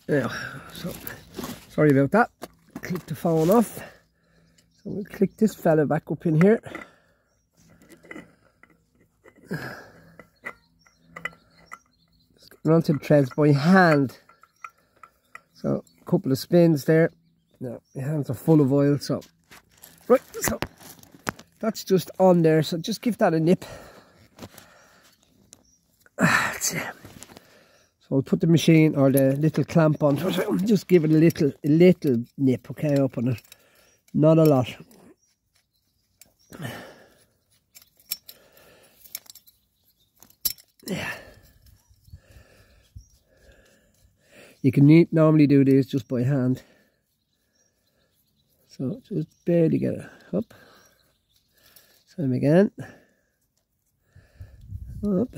Yeah, so sorry about that. Click the phone off. So we'll click this fella back up in here. Just getting onto the threads by hand. So a couple of spins there. Now my hands are full of oil, so right, so that's just on there, so just give that a nip. That's it. So I'll put the machine or the little clamp on, just give it a little nip, okay, up on it. Not a lot. Yeah. You can normally do this just by hand. So just barely get it up. Same again. Up.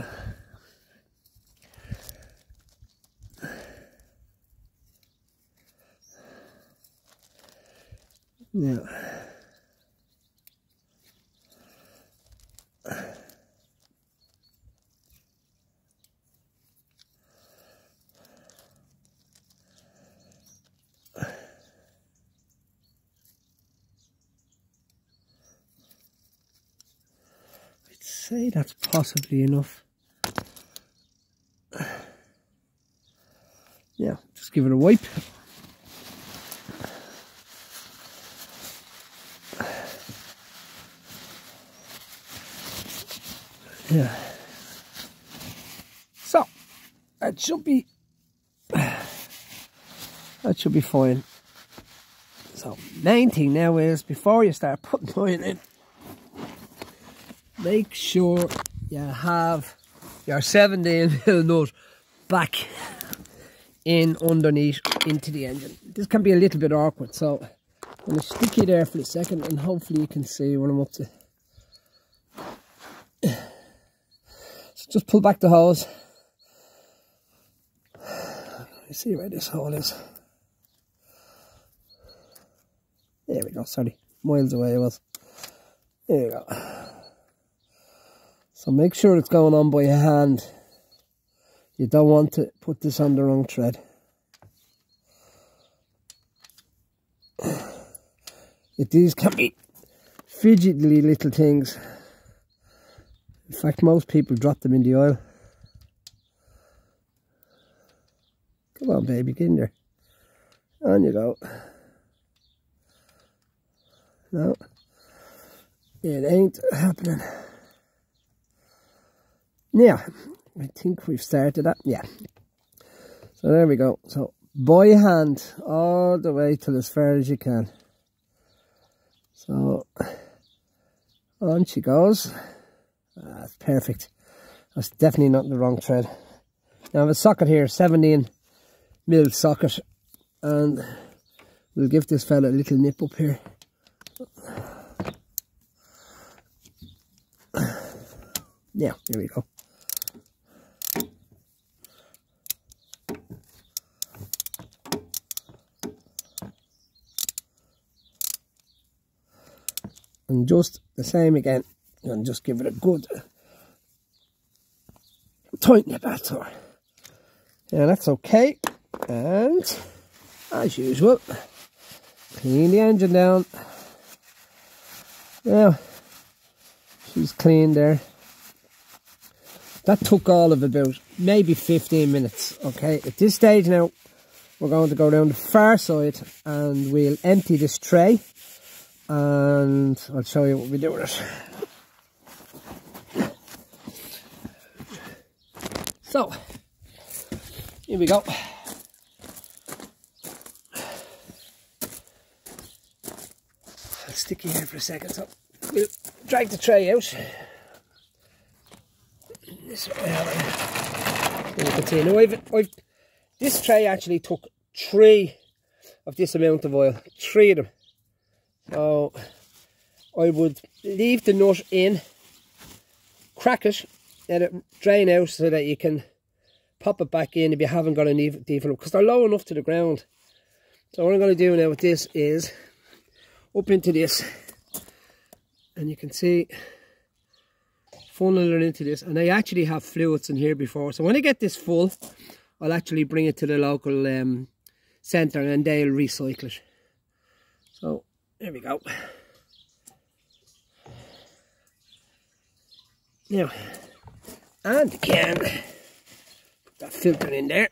Yeah. I'd say that's possibly enough. Yeah, just give it a wipe. Yeah. So that should be fine. So main thing now is, before you start putting oil in, make sure you have your 17mm nut back in underneath into the engine. This can be a little bit awkward, so I'm going to stick you there for a second and hopefully you can see what I'm up to. So just pull back the hose. You see where this hole is. There we go, sorry, miles away it was. There you go. So make sure it's going on by hand. You don't want to put this on the wrong thread. These can be fidgety little things. In fact, most people drop them in the oil. Come on, baby, get in there. On you go. No, it ain't happening. Yeah, I think we've started that. Yeah. So there we go. So by hand all the way till as far as you can. So on she goes. That's perfect. That's definitely not the wrong thread. Now I have a socket here, 17mm socket, and we'll give this fella a little nip up here. Yeah, there we go. And just the same again, and just give it a good tighten it back to her. Yeah, that's okay. And as usual, clean the engine down. Now, she's clean there. That took all of about maybe 15 minutes, okay? At this stage now, we're going to go down the far side and we'll empty this tray and I'll show you what we do with it. So, here we go. I'll stick you here for a second, so we'll drag the tray out. This way, you can see. Now this tray actually took 3 of this amount of oil, 3 of them. So I would leave the nut in, crack it, let it drain out so that you can pop it back in if you haven't got a deeper because they're low enough to the ground. So what I'm going to do now with this is up into this, and you can see funnel it into this, and I actually have fluids in here before, so when I get this full I'll actually bring it to the local centre and they'll recycle it. So there we go. Now, and again, put that filter in there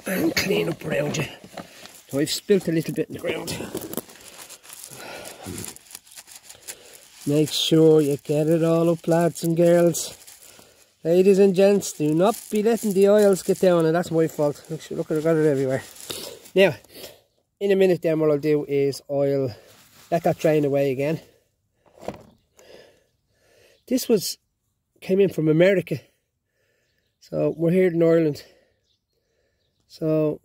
and clean up around you. So I've spilt a little bit in the ground. Make sure you get it all up, lads and girls. Ladies and gents, do not be letting the oils get down, and that's my fault. Look, I've got it everywhere. Now, in a minute then what I'll do is I'll let that drain away again. This came in from America. So we're here in Ireland. So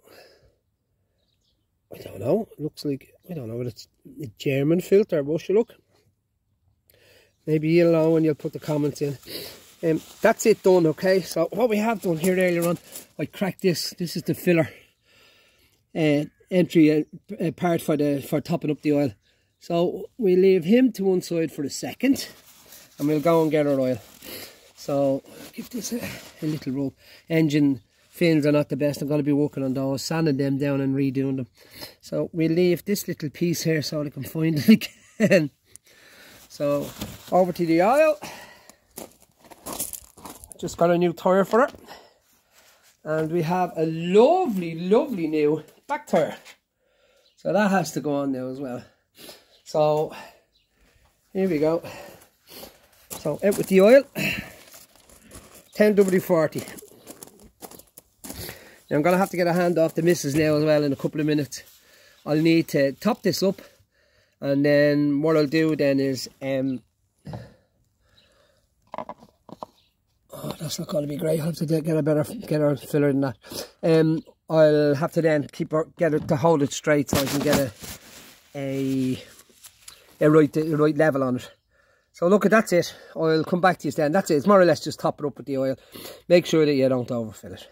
I don't know. It looks like, I don't know whether it's a German filter, but you look. Maybe you'll know when you'll put the comments in. That's it done, okay? So what we have done here earlier on, I cracked this. This is the filler entry part for topping up the oil. So we leave him to one side for a second, and we'll go and get our oil. So give this a little rub. Engine fins are not the best. I'm going to be working on those, sanding them down and redoing them. So we leave this little piece here so I can find it again. So over to the oil. Just got a new tyre for it. And we have a lovely, lovely new back tyre. So that has to go on now as well. So here we go. So out with the oil. 10W40. Now I'm going to have to get a hand off the missus now as well in a couple of minutes. I'll need to top this up. And then what I'll do then is, oh, that's not going to be great. I'll have to get a filler than that. I'll have to then get it to hold it straight so I can get a right level on it. So look, that's it. I'll come back to you then. That's it. It's more or less just top it up with the oil. Make sure that you don't overfill it.